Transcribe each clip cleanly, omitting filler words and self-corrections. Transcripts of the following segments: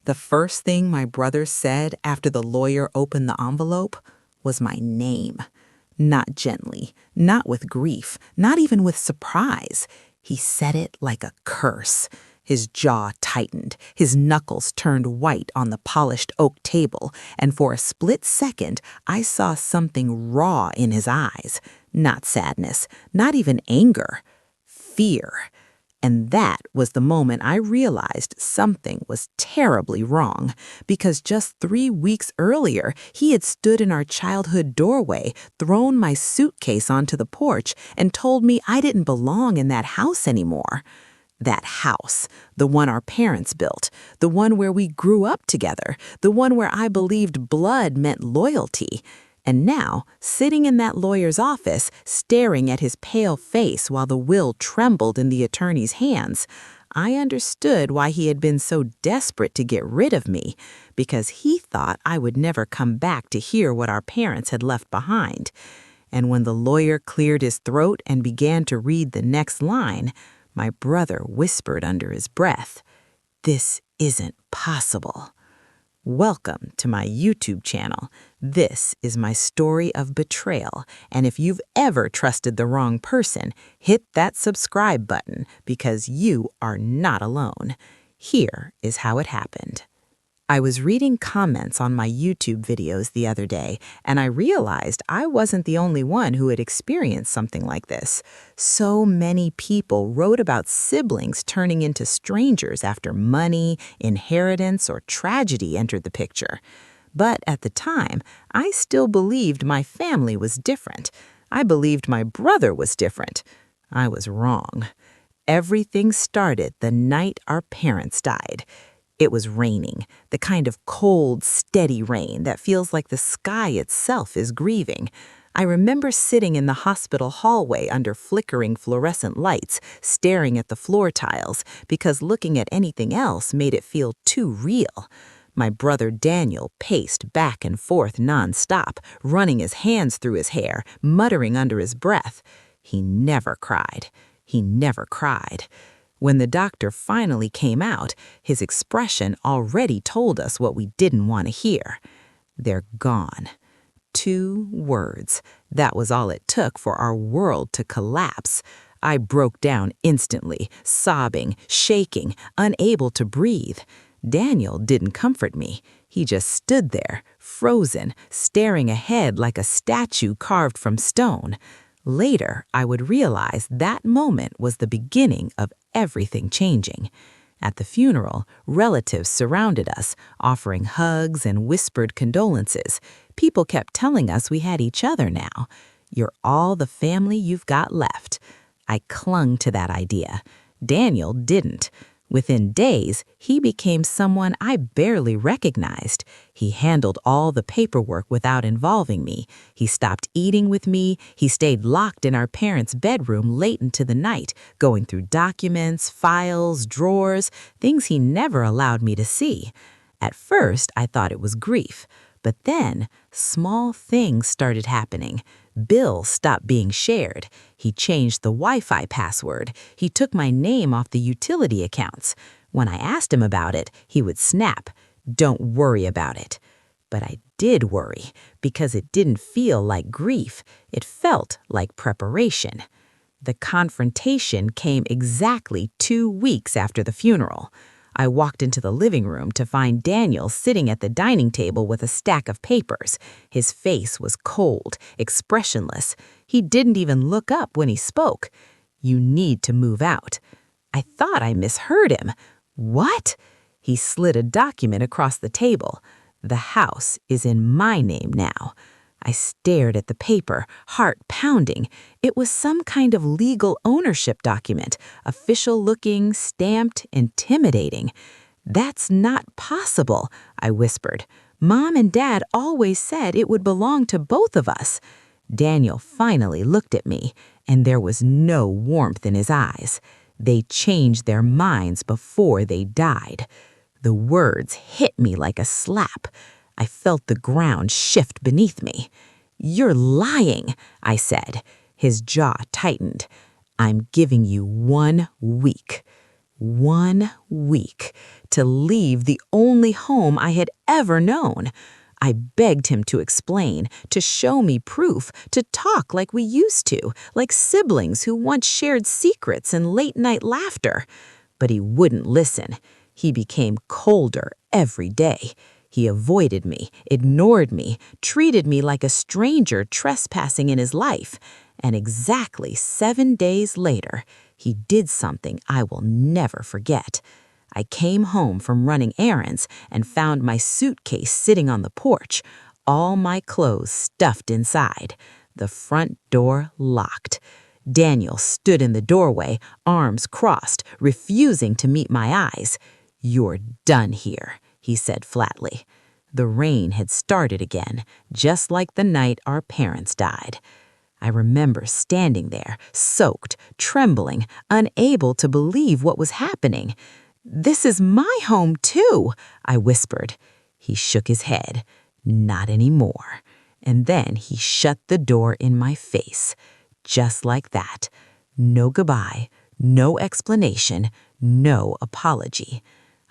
The first thing my brother said after the lawyer opened the envelope was my name. Not gently, not with grief, not even with surprise. He said it like a curse. His jaw tightened, his knuckles turned white on the polished oak table, and for a split second, I saw something raw in his eyes. Not sadness, not even anger. Fear. And that was the moment I realized something was terribly wrong, because just 3 weeks earlier, he had stood in our childhood doorway, thrown my suitcase onto the porch, and told me I didn't belong in that house anymore. That house, the one our parents built, the one where we grew up together, the one where I believed blood meant loyalty. And now, sitting in that lawyer's office, staring at his pale face while the will trembled in the attorney's hands, I understood why he had been so desperate to get rid of me, because he thought I would never come back to hear what our parents had left behind. And when the lawyer cleared his throat and began to read the next line, my brother whispered under his breath, "This isn't possible." Welcome to my YouTube channel. This is my story of betrayal, and if you've ever trusted the wrong person, hit that subscribe button because you are not alone. Here is how it happened. I was reading comments on my YouTube videos the other day, and I realized I wasn't the only one who had experienced something like this. So many people wrote about siblings turning into strangers after money, inheritance, or tragedy entered the picture. But at the time, I still believed my family was different. I believed my brother was different. I was wrong. Everything started the night our parents died. It was raining, the kind of cold, steady rain that feels like the sky itself is grieving. I remember sitting in the hospital hallway under flickering fluorescent lights, staring at the floor tiles, because looking at anything else made it feel too real. My brother Daniel paced back and forth nonstop, running his hands through his hair, muttering under his breath. He never cried. He never cried. When the doctor finally came out, his expression already told us what we didn't want to hear. They're gone. 2 words. That was all it took for our world to collapse. I broke down instantly, sobbing, shaking, unable to breathe. Daniel didn't comfort me. He just stood there, frozen, staring ahead like a statue carved from stone. Later, I would realize that moment was the beginning of everything changing. At the funeral, relatives surrounded us, offering hugs and whispered condolences. People kept telling us we had each other now. You're all the family you've got left. I clung to that idea. Daniel didn't. Within days, he became someone I barely recognized. He handled all the paperwork without involving me. He stopped eating with me. He stayed locked in our parents' bedroom late into the night, going through documents, files, drawers, things he never allowed me to see. At first, I thought it was grief. But then, small things started happening. Bills stopped being shared. He changed the Wi-Fi password. He took my name off the utility accounts. When I asked him about it, he would snap, "Don't worry about it." But I did worry, because it didn't feel like grief. It felt like preparation. The confrontation came exactly 2 weeks after the funeral. I walked into the living room to find Daniel sitting at the dining table with a stack of papers. His face was cold, expressionless. He didn't even look up when he spoke. "You need to move out." I thought I misheard him. "What?" He slid a document across the table. "The house is in my name now." I stared at the paper, heart pounding. It was some kind of legal ownership document, official-looking, stamped, intimidating. "That's not possible," I whispered. "Mom and Dad always said it would belong to both of us." Daniel finally looked at me, and there was no warmth in his eyes. They changed their minds before they died. The words hit me like a slap. I felt the ground shift beneath me. "You're lying," I said. His jaw tightened. "I'm giving you 1 week." 1 week to leave the only home I had ever known. I begged him to explain, to show me proof, to talk like we used to, like siblings who once shared secrets and late-night laughter. But he wouldn't listen. He became colder every day. He avoided me, ignored me, treated me like a stranger trespassing in his life. And exactly 7 days later, he did something I will never forget. I came home from running errands and found my suitcase sitting on the porch, all my clothes stuffed inside, the front door locked. Daniel stood in the doorway, arms crossed, refusing to meet my eyes. "You're done here," he said flatly. The rain had started again, just like the night our parents died. I remember standing there, soaked, trembling, unable to believe what was happening. "This is my home, too," I whispered. He shook his head. "Not anymore." And then he shut the door in my face. Just like that. No goodbye, no explanation, no apology.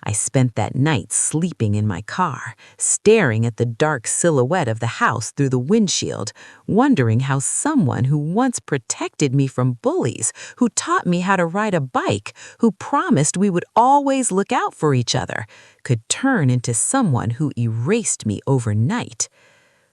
I spent that night sleeping in my car, staring at the dark silhouette of the house through the windshield, wondering how someone who once protected me from bullies, who taught me how to ride a bike, who promised we would always look out for each other, could turn into someone who erased me overnight.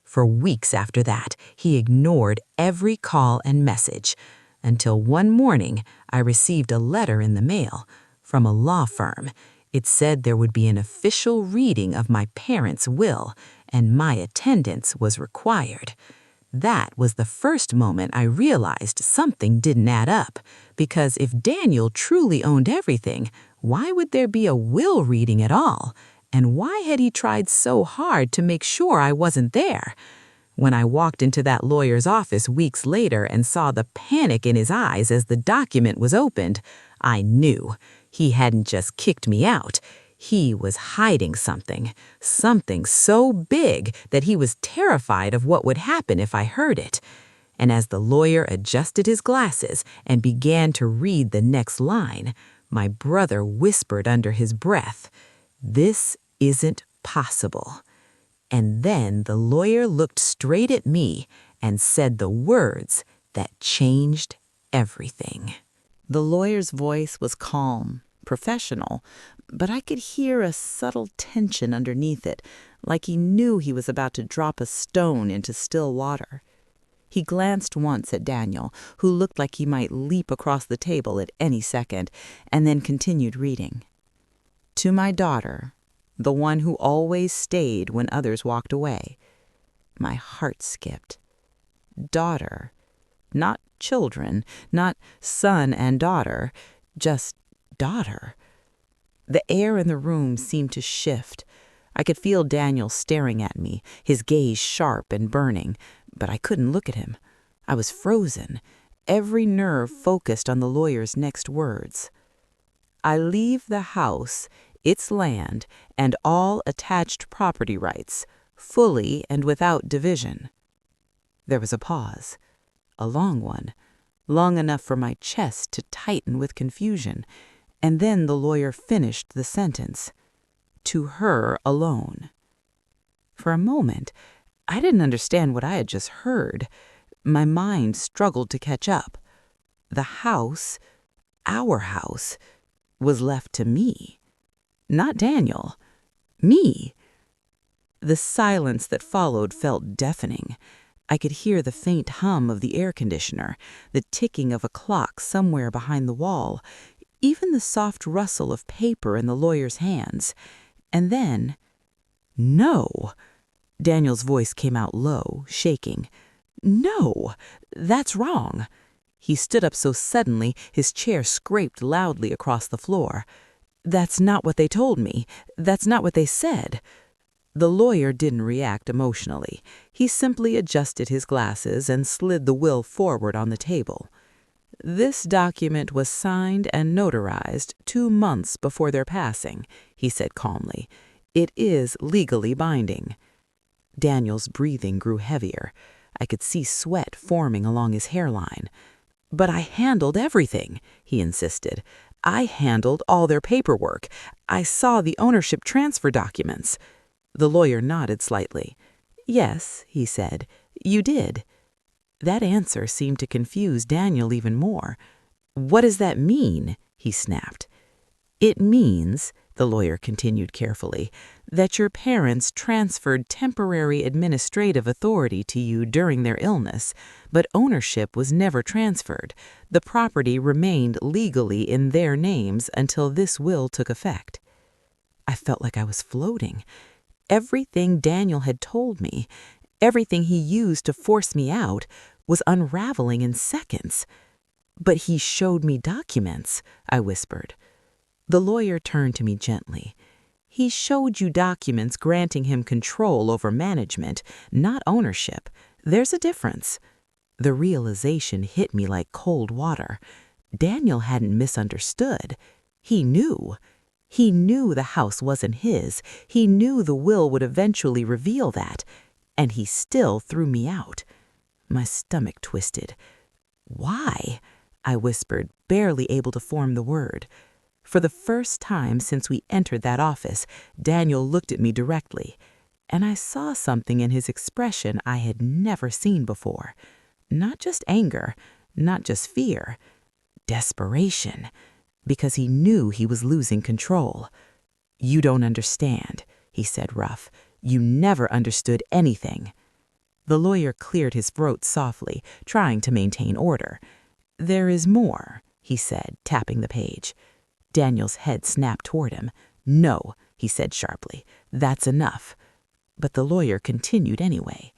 For weeks after that, he ignored every call and message, until one morning I received a letter in the mail from a law firm. It said there would be an official reading of my parents' will, and my attendance was required. That was the first moment I realized something didn't add up, because if Daniel truly owned everything, why would there be a will reading at all? And why had he tried so hard to make sure I wasn't there? When I walked into that lawyer's office weeks later and saw the panic in his eyes as the document was opened, I knew. He hadn't just kicked me out. He was hiding something so big that he was terrified of what would happen if I heard it. And as the lawyer adjusted his glasses and began to read the next line, my brother whispered under his breath, "This isn't possible." And then the lawyer looked straight at me and said the words that changed everything. The lawyer's voice was calm, professional, but I could hear a subtle tension underneath it, like he knew he was about to drop a stone into still water. He glanced once at Daniel, who looked like he might leap across the table at any second, and then continued reading. "To my daughter, the one who always stayed when others walked away." My heart skipped. Daughter. Not children, not son and daughter, just daughter. The air in the room seemed to shift. I could feel Daniel staring at me, his gaze sharp and burning, but I couldn't look at him. I was frozen, every nerve focused on the lawyer's next words. "I leave the house, its land, and all attached property rights, fully and without division." There was a pause. A long one, long enough for my chest to tighten with confusion, and then the lawyer finished the sentence. "To her alone." For a moment, I didn't understand what I had just heard. My mind struggled to catch up. The house, our house, was left to me. Not Daniel. Me. The silence that followed felt deafening. I could hear the faint hum of the air conditioner, the ticking of a clock somewhere behind the wall, even the soft rustle of paper in the lawyer's hands. And then, "No!" Daniel's voice came out low, shaking. "No, that's wrong." He stood up so suddenly his chair scraped loudly across the floor. "That's not what they told me. That's not what they said." The lawyer didn't react emotionally. He simply adjusted his glasses and slid the will forward on the table. "This document was signed and notarized 2 months before their passing," he said calmly. "It is legally binding." Daniel's breathing grew heavier. I could see sweat forming along his hairline. "But I handled everything," he insisted. I handled all their paperwork. I saw the ownership transfer documents." The lawyer nodded slightly. "Yes," he said, "you did." That answer seemed to confuse Daniel even more. "What does that mean?" he snapped. "It means," the lawyer continued carefully, "that your parents transferred temporary administrative authority to you during their illness, but ownership was never transferred. The property remained legally in their names until this will took effect." I felt like I was floating. Everything Daniel had told me, everything he used to force me out, was unraveling in seconds. "But he showed me documents," I whispered. The lawyer turned to me gently. "He showed you documents granting him control over management, not ownership. There's a difference." The realization hit me like cold water. Daniel hadn't misunderstood. He knew. He knew the house wasn't his. He knew the will would eventually reveal that. And he still threw me out. My stomach twisted. "Why?" I whispered, barely able to form the word. For the first time since we entered that office, Daniel looked at me directly, and I saw something in his expression I had never seen before. Not just anger, not just fear, desperation, because he knew he was losing control. "You don't understand," he said rough. "You never understood anything." The lawyer cleared his throat softly, trying to maintain order. "There is more," he said, tapping the page. Daniel's head snapped toward him. "No," he said sharply, "that's enough." But the lawyer continued anyway.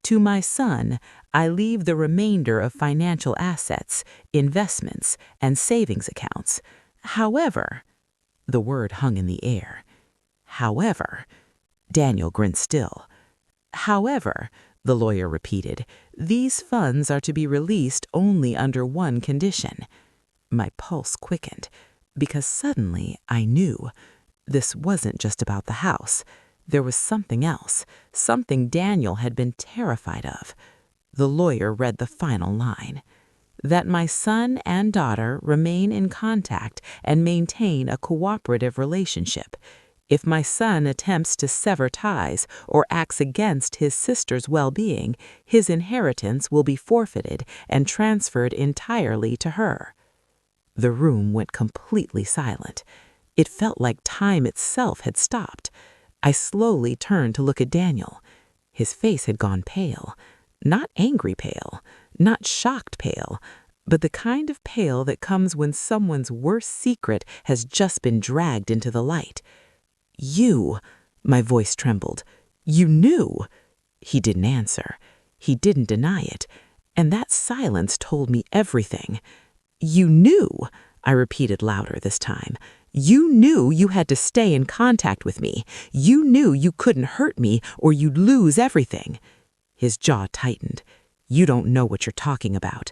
"To my son, I leave the remainder of financial assets, investments, and savings accounts. However," the word hung in the air. "However," Daniel grinned still. "However," the lawyer repeated, "these funds are to be released only under one condition." My pulse quickened, because suddenly I knew this wasn't just about the house. There was something else, something Daniel had been terrified of. The lawyer read the final line: "That my son and daughter remain in contact and maintain a cooperative relationship. If my son attempts to sever ties or acts against his sister's well-being, his inheritance will be forfeited and transferred entirely to her." The room went completely silent. It felt like time itself had stopped. I slowly turned to look at Daniel. His face had gone pale. Not angry pale, not shocked pale, but the kind of pale that comes when someone's worst secret has just been dragged into the light. "You," my voice trembled, "you knew." He didn't answer. He didn't deny it. And that silence told me everything. "You knew," I repeated louder this time. "You knew you had to stay in contact with me. You knew you couldn't hurt me or you'd lose everything." His jaw tightened. "You don't know what you're talking about."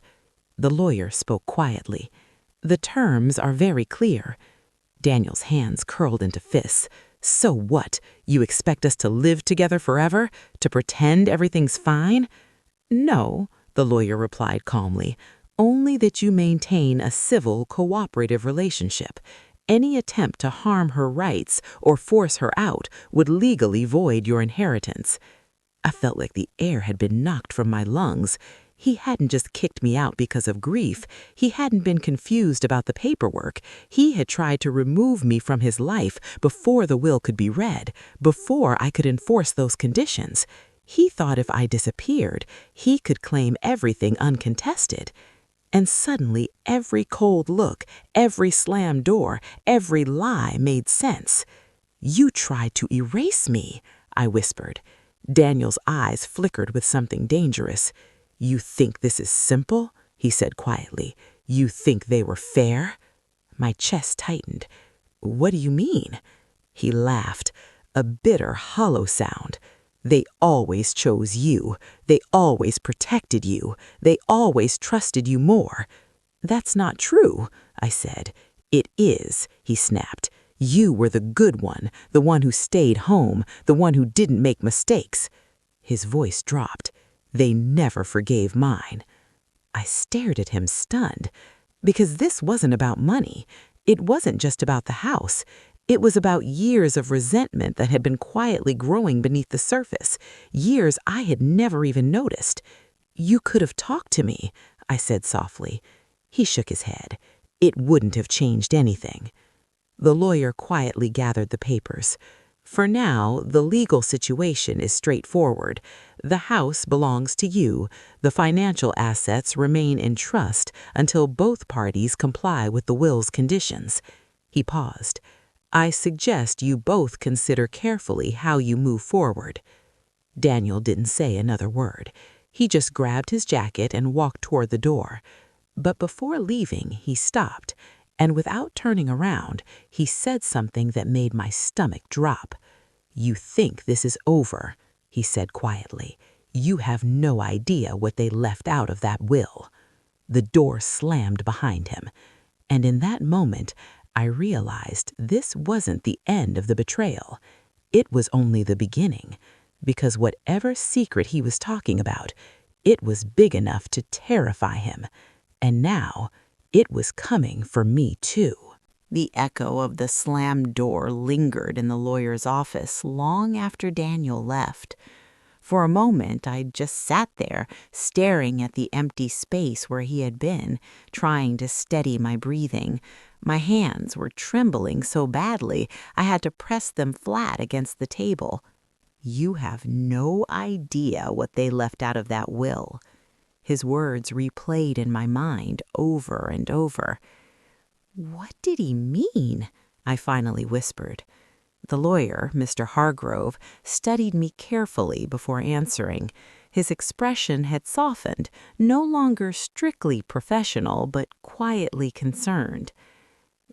The lawyer spoke quietly. "The terms are very clear." Daniel's hands curled into fists. "So what? You expect us to live together forever? To pretend everything's fine?" "No," the lawyer replied calmly. "Only that you maintain a civil, cooperative relationship. Any attempt to harm her rights or force her out would legally void your inheritance." I felt like the air had been knocked from my lungs. He hadn't just kicked me out because of grief. He hadn't been confused about the paperwork. He had tried to remove me from his life before the will could be read, before I could enforce those conditions. He thought if I disappeared, he could claim everything uncontested. And suddenly every cold look, every slammed door, every lie made sense. "You tried to erase me," I whispered. Daniel's eyes flickered with something dangerous. "You think this is simple?" he said quietly. "You think they were fair?" My chest tightened. "What do you mean?" He laughed, a bitter, hollow sound. "They always chose you. They always protected you. They always trusted you more." "That's not true," I said. "It is," he snapped. "You were the good one, the one who stayed home, the one who didn't make mistakes." His voice dropped. "They never forgave mine." I stared at him stunned, because this wasn't about money. It wasn't just about the house. It was about years of resentment that had been quietly growing beneath the surface, years I had never even noticed. "You could have talked to me," I said softly. He shook his head. "It wouldn't have changed anything." The lawyer quietly gathered the papers. "For now, the legal situation is straightforward. The house belongs to you. The financial assets remain in trust until both parties comply with the will's conditions." He paused. "I suggest you both consider carefully how you move forward." Daniel didn't say another word. He just grabbed his jacket and walked toward the door. But before leaving, he stopped, and without turning around, he said something that made my stomach drop. "You think this is over," he said quietly. "You have no idea what they left out of that will." The door slammed behind him, and in that moment, I realized this wasn't the end of the betrayal. It was only the beginning, because whatever secret he was talking about, it was big enough to terrify him. And now, it was coming for me too. The echo of the slammed door lingered in the lawyer's office long after Daniel left. For a moment, I just sat there, staring at the empty space where he had been, trying to steady my breathing. My hands were trembling so badly, I had to press them flat against the table. "You have no idea what they left out of that will." His words replayed in my mind over and over. "What did he mean?" I finally whispered. The lawyer, Mr. Hargrove, studied me carefully before answering. His expression had softened, no longer strictly professional, but quietly concerned.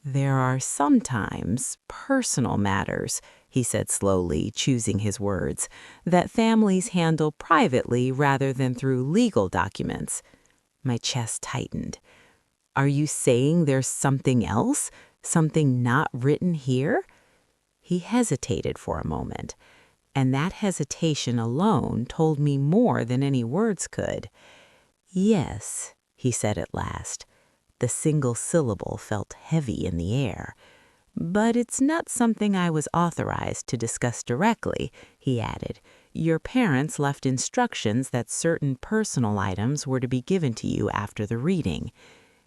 "There are sometimes personal matters," he said slowly, choosing his words, "that families handle privately rather than through legal documents." My chest tightened. "Are you saying there's something else? Something not written here?" He hesitated for a moment, and that hesitation alone told me more than any words could. "Yes," he said at last. The single syllable felt heavy in the air. "But it's not something I was authorized to discuss directly," he added. "Your parents left instructions that certain personal items were to be given to you after the reading."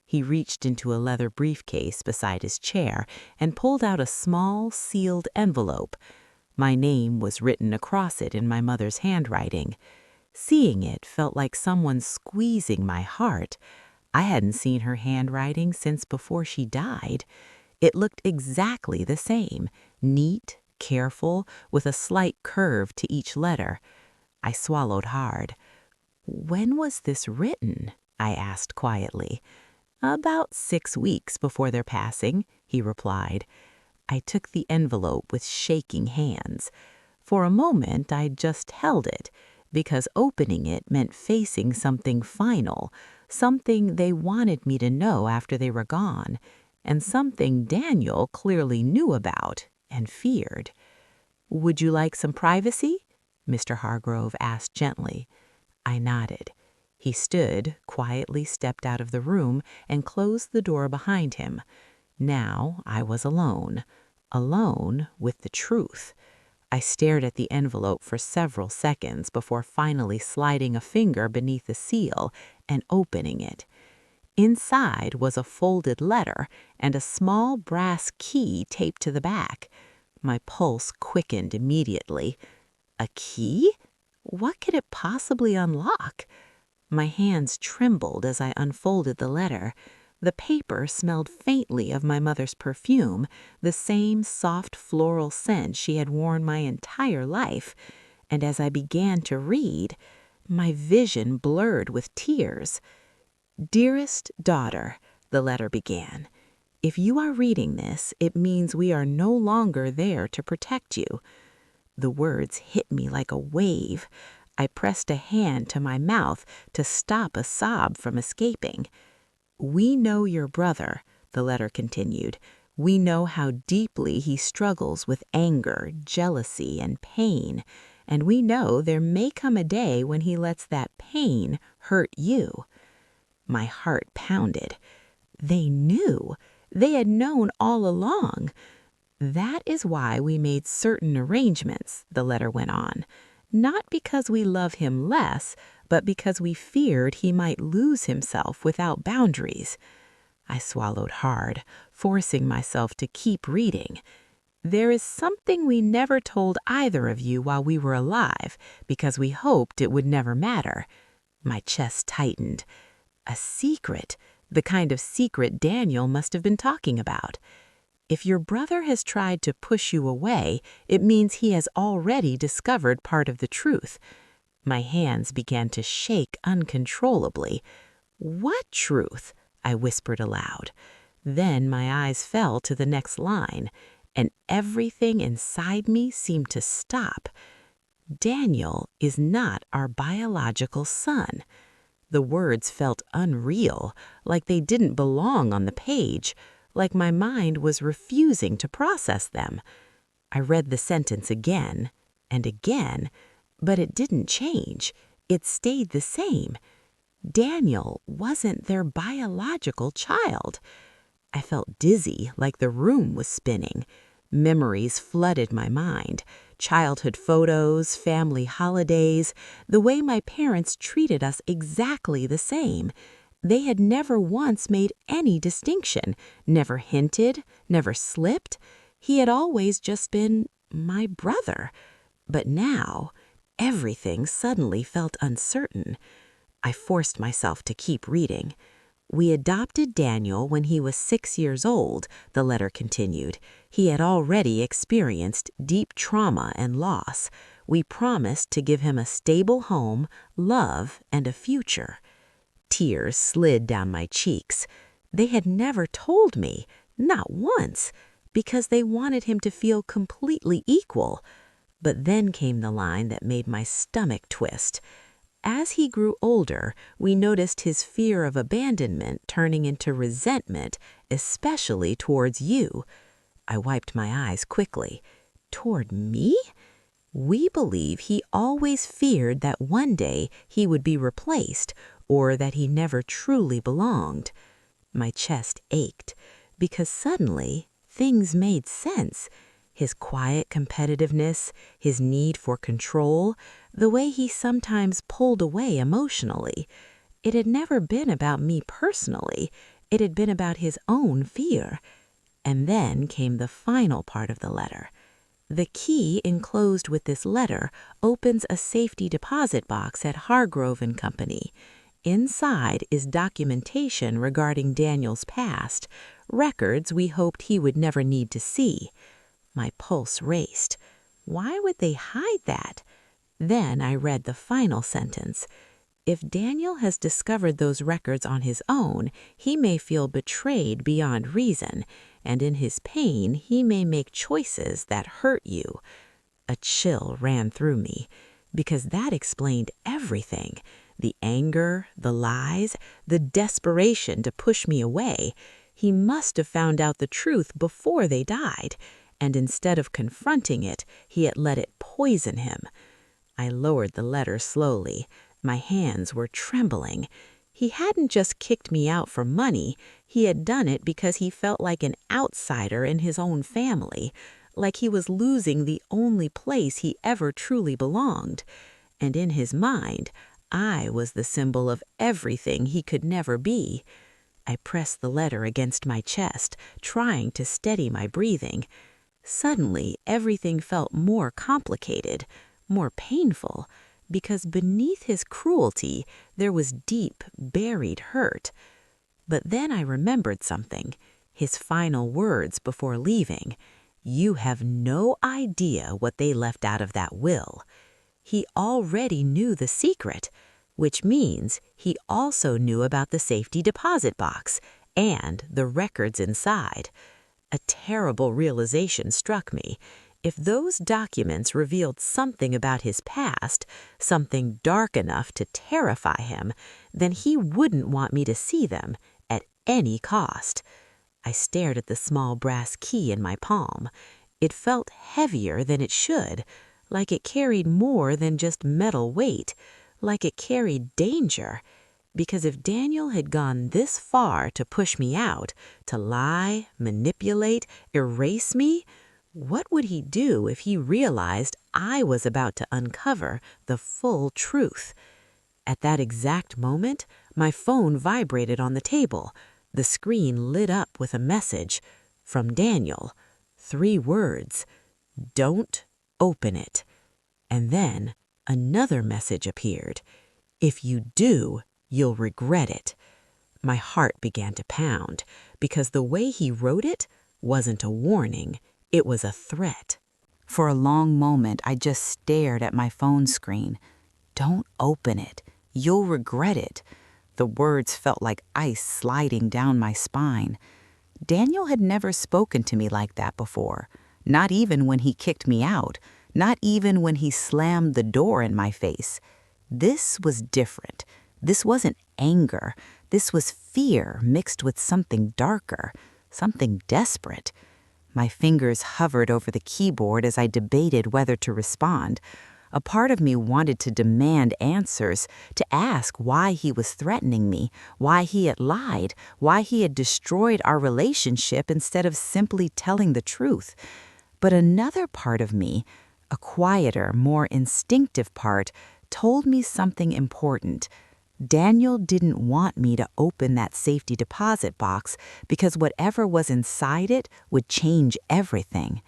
He reached into a leather briefcase beside his chair and pulled out a small, sealed envelope. My name was written across it in my mother's handwriting. Seeing it felt like someone squeezing my heart. I hadn't seen her handwriting since before she died. It looked exactly the same, neat, careful, with a slight curve to each letter. I swallowed hard. "When was this written?" I asked quietly. "About 6 weeks before their passing," he replied. I took the envelope with shaking hands. For a moment, I just held it, because opening it meant facing something final, something they wanted me to know after they were gone, and something Daniel clearly knew about and feared. "Would you like some privacy?" Mr. Hargrove asked gently. I nodded. He stood, quietly stepped out of the room, and closed the door behind him. Now I was alone with the truth. I stared at the envelope for several seconds before finally sliding a finger beneath the seal and opening it. Inside was a folded letter and a small brass key taped to the back. My pulse quickened immediately. A key? What could it possibly unlock? My hands trembled as I unfolded the letter. The paper smelled faintly of my mother's perfume, the same soft floral scent she had worn my entire life. And as I began to read, my vision blurred with tears. "Dearest daughter," the letter began, "if you are reading this, it means we are no longer there to protect you." The words hit me like a wave. I pressed a hand to my mouth to stop a sob from escaping. "We know your brother," the letter continued. "We know how deeply he struggles with anger, jealousy, and pain. And we know there may come a day when he lets that pain hurt you." My heart pounded. They knew. They had known all along. That is why we made certain arrangements, the letter went on. Not because we love him less, but because we feared he might lose himself without boundaries. I swallowed hard, forcing myself to keep reading. There is something we never told either of you while we were alive because we hoped it would never matter. My chest tightened. A secret, the kind of secret Daniel must have been talking about. If your brother has tried to push you away, it means he has already discovered part of the truth. My hands began to shake uncontrollably. What truth? I whispered aloud. Then my eyes fell to the next line, and everything inside me seemed to stop. Daniel is not our biological son. The words felt unreal, like they didn't belong on the page, like my mind was refusing to process them. I read the sentence again and again, but it didn't change. It stayed the same. Daniel wasn't their biological child. I felt dizzy, like the room was spinning. Memories flooded my mind. Childhood photos, family holidays, the way my parents treated us exactly the same. They had never once made any distinction, never hinted, never slipped. He had always just been my brother. But now, everything suddenly felt uncertain. I forced myself to keep reading. We adopted Daniel when he was 6 years old, the letter continued. He had already experienced deep trauma and loss. We promised to give him a stable home, love, and a future. Tears slid down my cheeks. They had never told me, not once, because they wanted him to feel completely equal. But then came the line that made my stomach twist. As he grew older, we noticed his fear of abandonment turning into resentment, especially towards you. I wiped my eyes quickly. Toward me? We believe he always feared that one day he would be replaced, or that he never truly belonged. My chest ached, because suddenly things made sense. His quiet competitiveness, his need for control, the way he sometimes pulled away emotionally. It had never been about me personally. It had been about his own fear. And then came the final part of the letter. The key enclosed with this letter opens a safety deposit box at Hargrove and Company. Inside is documentation regarding Daniel's past, records we hoped he would never need to see. My pulse raced. Why would they hide that? Then I read the final sentence. If Daniel has discovered those records on his own, he may feel betrayed beyond reason, and in his pain he may make choices that hurt you. A chill ran through me, because that explained everything. The anger, the lies, the desperation to push me away. He must have found out the truth before they died, and instead of confronting it, he had let it poison him. I lowered the letter slowly. My hands were trembling. He hadn't just kicked me out for money. He had done it because he felt like an outsider in his own family, like he was losing the only place he ever truly belonged. And in his mind, I was the symbol of everything he could never be. I pressed the letter against my chest, trying to steady my breathing. Suddenly, everything felt more complicated, more painful, because beneath his cruelty, there was deep, buried hurt. But then I remembered something, his final words before leaving. You have no idea what they left out of that will. He already knew the secret, which means he also knew about the safety deposit box and the records inside. A terrible realization struck me. If those documents revealed something about his past, something dark enough to terrify him, then he wouldn't want me to see them at any cost. I stared at the small brass key in my palm. It felt heavier than it should, like it carried more than just metal weight, like it carried danger. Because if Daniel had gone this far to push me out, to lie, manipulate, erase me, what would he do if he realized I was about to uncover the full truth? At that exact moment, my phone vibrated on the table. The screen lit up with a message from Daniel. 3 words: "Don't open it." And then another message appeared. "If you do, you'll regret it." My heart began to pound because the way he wrote it wasn't a warning, it was a threat. For a long moment, I just stared at my phone screen. Don't open it. You'll regret it. The words felt like ice sliding down my spine. Daniel had never spoken to me like that before, not even when he kicked me out, not even when he slammed the door in my face. This was different. This wasn't anger. This was fear mixed with something darker, something desperate. My fingers hovered over the keyboard as I debated whether to respond. A part of me wanted to demand answers, to ask why he was threatening me, why he had lied, why he had destroyed our relationship instead of simply telling the truth. But another part of me, a quieter, more instinctive part, told me something important. Daniel didn't want me to open that safety deposit box because whatever was inside it would change everything.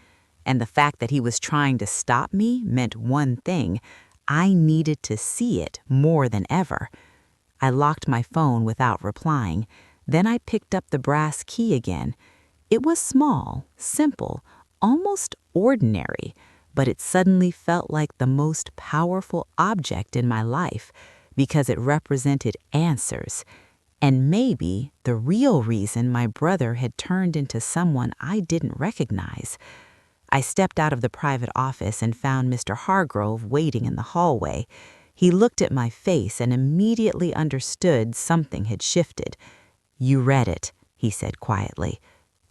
And the fact that he was trying to stop me meant one thing: I needed to see it more than ever. I locked my phone without replying. Then I picked up the brass key again. It was small, simple, almost ordinary, but it suddenly felt like the most powerful object in my life because it represented answers. And maybe the real reason my brother had turned into someone I didn't recognize. I stepped out of the private office and found Mr. Hargrove waiting in the hallway. He looked at my face and immediately understood something had shifted. "You read it," he said quietly.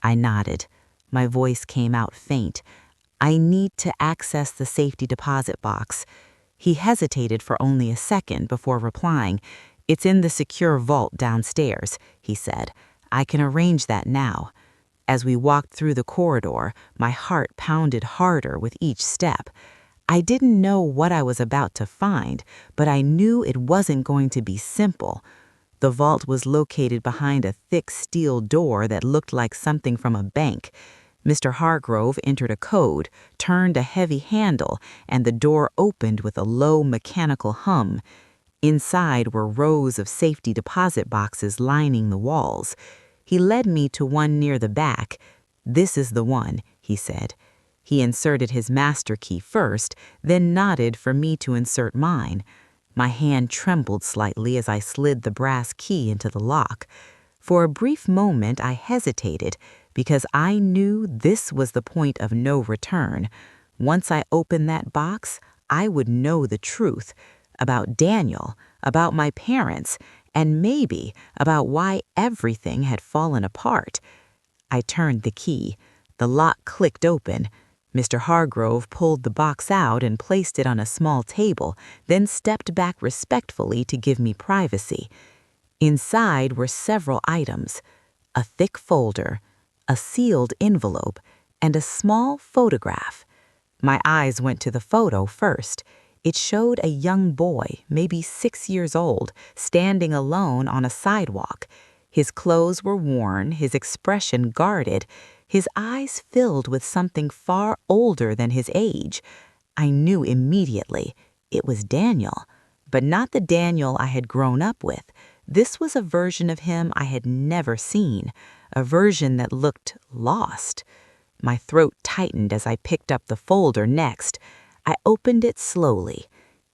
I nodded. My voice came out faint. "I need to access the safety deposit box." He hesitated for only a second before replying. "It's in the secure vault downstairs," he said. "I can arrange that now." As we walked through the corridor, my heart pounded harder with each step. I didn't know what I was about to find, but I knew it wasn't going to be simple. The vault was located behind a thick steel door that looked like something from a bank. Mr. Hargrove entered a code, turned a heavy handle, and the door opened with a low mechanical hum. Inside were rows of safety deposit boxes lining the walls. He led me to one near the back. "This is the one," he said. He inserted his master key first, then nodded for me to insert mine. My hand trembled slightly as I slid the brass key into the lock. For a brief moment I hesitated because I knew this was the point of no return. Once I opened that box, I would know the truth about Daniel, about my parents, and maybe about why everything had fallen apart. I turned the key. The lock clicked open. Mr. Hargrove pulled the box out and placed it on a small table, then stepped back respectfully to give me privacy. Inside were several items: a thick folder, a sealed envelope, and a small photograph. My eyes went to the photo first. It showed a young boy, maybe 6 years old, standing alone on a sidewalk. His clothes were worn, his expression guarded, his eyes filled with something far older than his age. I knew immediately it was Daniel, but not the Daniel I had grown up with. This was a version of him I had never seen, a version that looked lost. My throat tightened as I picked up the folder next. I opened it slowly.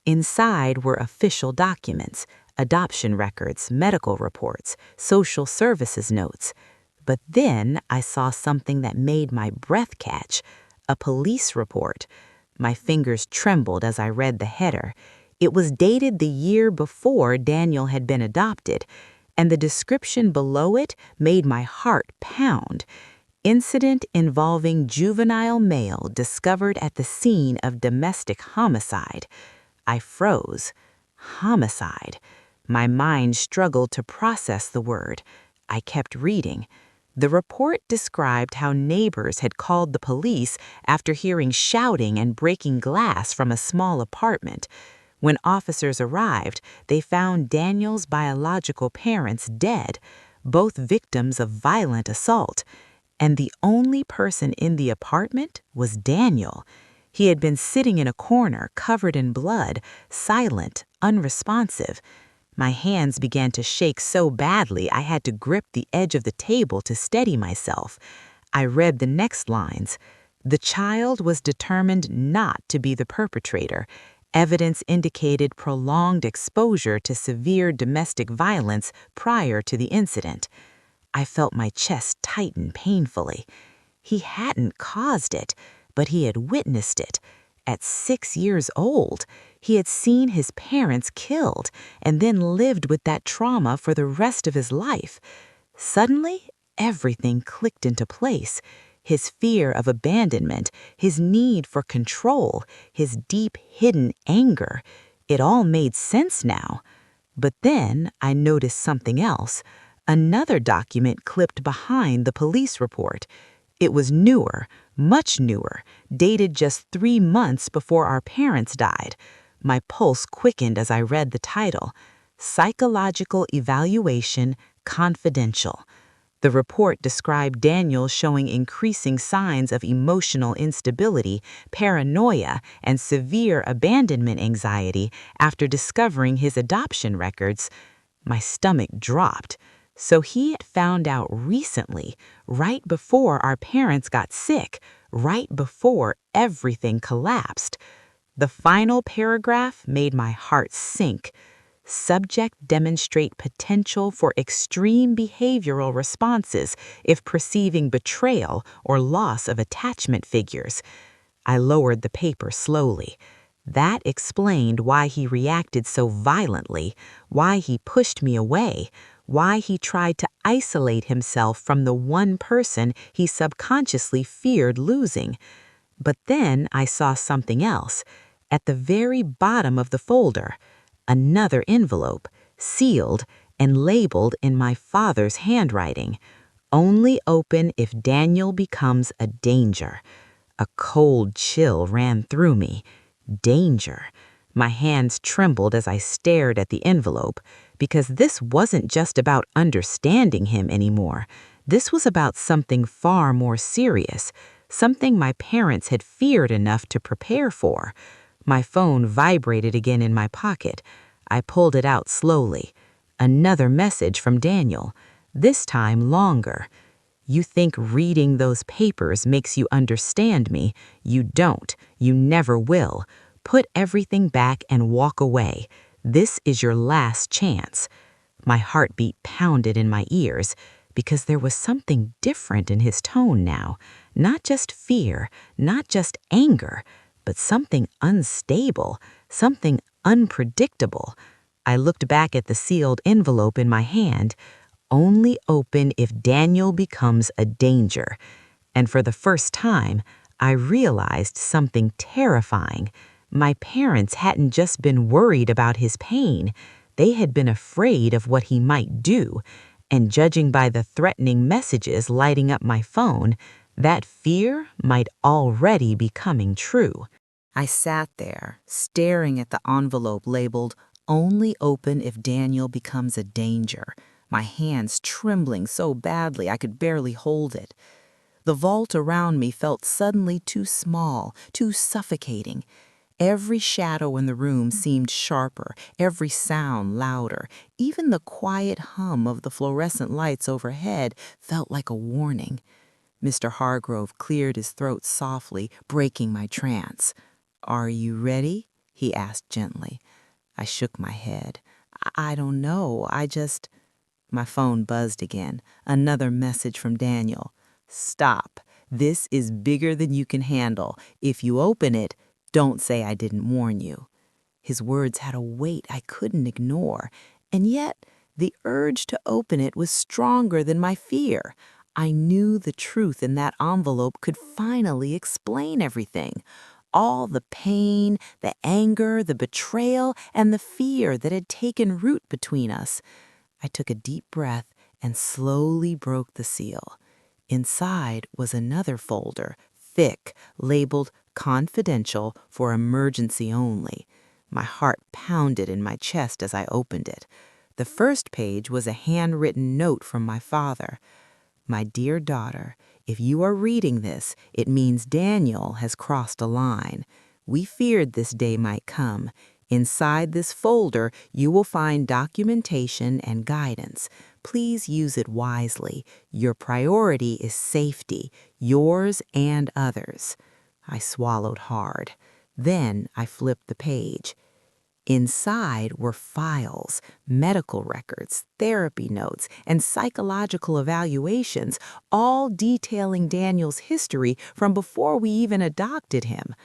Inside were official documents, adoption records, medical reports, social services notes. But then I saw something that made my breath catch: a police report. My fingers trembled as I read the header. It was dated the year before Daniel had been adopted, and the description below it made my heart pound. Incident involving juvenile male discovered at the scene of domestic homicide. I froze. Homicide. My mind struggled to process the word. I kept reading. The report described how neighbors had called the police after hearing shouting and breaking glass from a small apartment. When officers arrived, they found Daniel's biological parents dead, both victims of violent assault. And the only person in the apartment was Daniel. He had been sitting in a corner, covered in blood, silent, unresponsive. My hands began to shake so badly I had to grip the edge of the table to steady myself. I read the next lines. The child was determined not to be the perpetrator. Evidence indicated prolonged exposure to severe domestic violence prior to the incident. I felt my chest tighten painfully. He hadn't caused it, but he had witnessed it. At 6 years old, he had seen his parents killed and then lived with that trauma for the rest of his life. Suddenly, everything clicked into place. His fear of abandonment, his need for control, his deep hidden anger. It all made sense now. But then I noticed something else. Another document clipped behind the police report. It was newer, much newer, dated just 3 months before our parents died. My pulse quickened as I read the title, Psychological Evaluation Confidential. The report described Daniel showing increasing signs of emotional instability, paranoia, and severe abandonment anxiety after discovering his adoption records. My stomach dropped. So he had found out recently, right before our parents got sick, right before everything collapsed. The final paragraph made my heart sink. Subject demonstrate potential for extreme behavioral responses if perceiving betrayal or loss of attachment figures. I lowered the paper slowly. That explained why he reacted so violently, why he pushed me away, why he tried to isolate himself from the one person he subconsciously feared losing. But then I saw something else. At the very bottom of the folder, another envelope, sealed and labeled in my father's handwriting. Only open if Daniel becomes a danger. A cold chill ran through me. Danger. My hands trembled as I stared at the envelope, because this wasn't just about understanding him anymore. This was about something far more serious, something my parents had feared enough to prepare for. My phone vibrated again in my pocket. I pulled it out slowly. Another message from Daniel, this time longer. You think reading those papers makes you understand me. You don't. You never will. Put everything back and walk away. This is your last chance. My heartbeat pounded in my ears because there was something different in his tone now. Not just fear, not just anger, but something unstable, something unpredictable. I looked back at the sealed envelope in my hand. Only open if Daniel becomes a danger. And for the first time, I realized something terrifying. My parents hadn't just been worried about his pain. They had been afraid of what he might do. And judging by the threatening messages lighting up my phone, that fear might already be coming true. I sat there, staring at the envelope labeled, Only open if Daniel becomes a danger, my hands trembling so badly I could barely hold it. The vault around me felt suddenly too small, too suffocating. Every shadow in the room seemed sharper, every sound louder. Even the quiet hum of the fluorescent lights overhead felt like a warning. Mr. Hargrove cleared his throat softly, breaking my trance. "Are you ready?" he asked gently. I shook my head. I don't know, I just... My phone buzzed again. Another message from Daniel. "Stop. This is bigger than you can handle. If you open it, don't say I didn't warn you." His words had a weight I couldn't ignore, and yet the urge to open it was stronger than my fear. I knew the truth in that envelope could finally explain everything. all the pain, the anger, the betrayal, and the fear that had taken root between us. I took a deep breath and slowly broke the seal. Inside was another folder, thick, labeled confidential for emergency only. My heart pounded in my chest as I opened it. The first page was a handwritten note from my father. My dear daughter, if you are reading this, it means Daniel has crossed a line. We feared this day might come. Inside this folder, you will find documentation and guidance. Please use it wisely. Your priority is safety, yours and others. I swallowed hard. Then I flipped the page. Inside were files, medical records, therapy notes, and psychological evaluations, all detailing Daniel's history from before we even adopted him.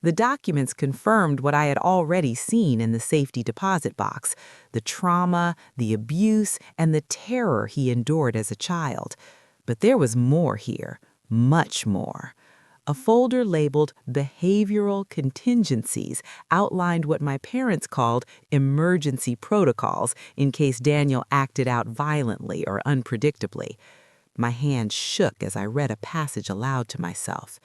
The documents confirmed what I had already seen in the safety deposit box, the trauma, the abuse, and the terror he endured as a child. But there was more here, much more. A folder labeled Behavioral Contingencies outlined what my parents called emergency protocols in case Daniel acted out violently or unpredictably. My hand shook as I read a passage aloud to myself.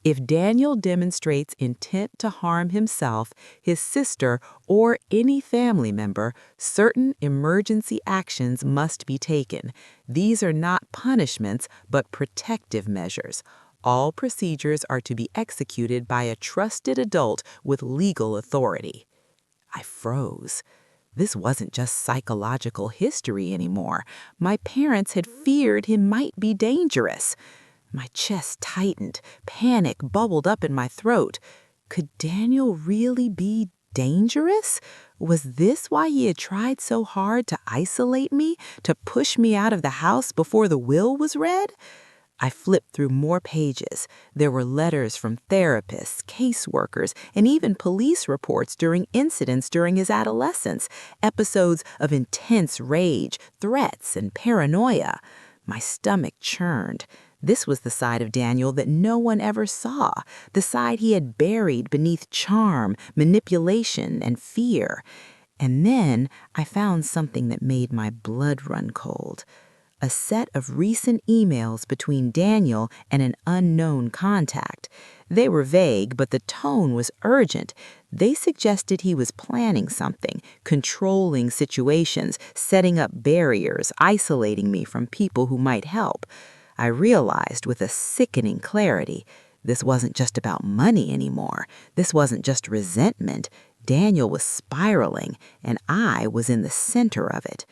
If Daniel demonstrates intent to harm himself, his sister, or any family member, certain emergency actions must be taken. These are not punishments, but protective measures. All procedures are to be executed by a trusted adult with legal authority. I froze. This wasn't just psychological history anymore. My parents had feared he might be dangerous. My chest tightened. Panic bubbled up in my throat. Could Daniel really be dangerous? Was this why he had tried so hard to isolate me, to push me out of the house before the will was read? I flipped through more pages. There were letters from therapists, caseworkers, and even police reports during incidents during his adolescence, episodes of intense rage, threats, and paranoia. My stomach churned. This was the side of Daniel that no one ever saw, the side he had buried beneath charm, manipulation, and fear. And then I found something that made my blood run cold. A set of recent emails between Daniel and an unknown contact. They were vague, but the tone was urgent. They suggested he was planning something, controlling situations, setting up barriers, isolating me from people who might help. I realized with a sickening clarity, this wasn't just about money anymore. This wasn't just resentment. Daniel was spiraling, and I was in the center of it.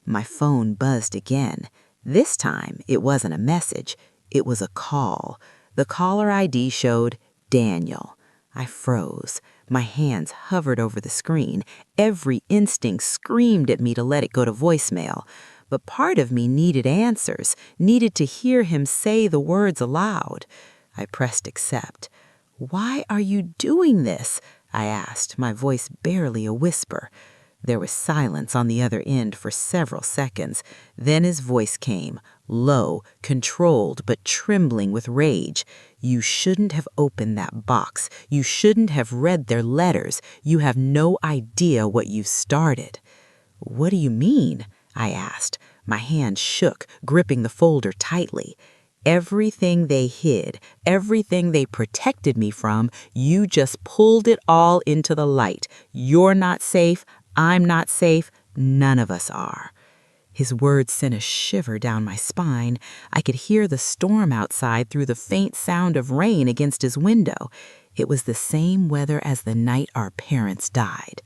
My phone buzzed again. This time, it wasn't a message. It was a call. The caller ID showed Daniel. I froze. My hands hovered over the screen. Every instinct screamed at me to let it go to voicemail. But part of me needed answers, needed to hear him say the words aloud. I pressed accept. "Why are you doing this?" I asked, my voice barely a whisper. There was silence on the other end for several seconds. Then his voice came, low, controlled, but trembling with rage. "You shouldn't have opened that box. You shouldn't have read their letters. You have no idea what you've started." "What do you mean?" I asked. My hand shook, gripping the folder tightly. "Everything they hid, everything they protected me from, you just pulled it all into the light. You're not safe. I'm not safe. None of us are." His words sent a shiver down my spine. I could hear the storm outside through the faint sound of rain against his window. It was the same weather as the night our parents died.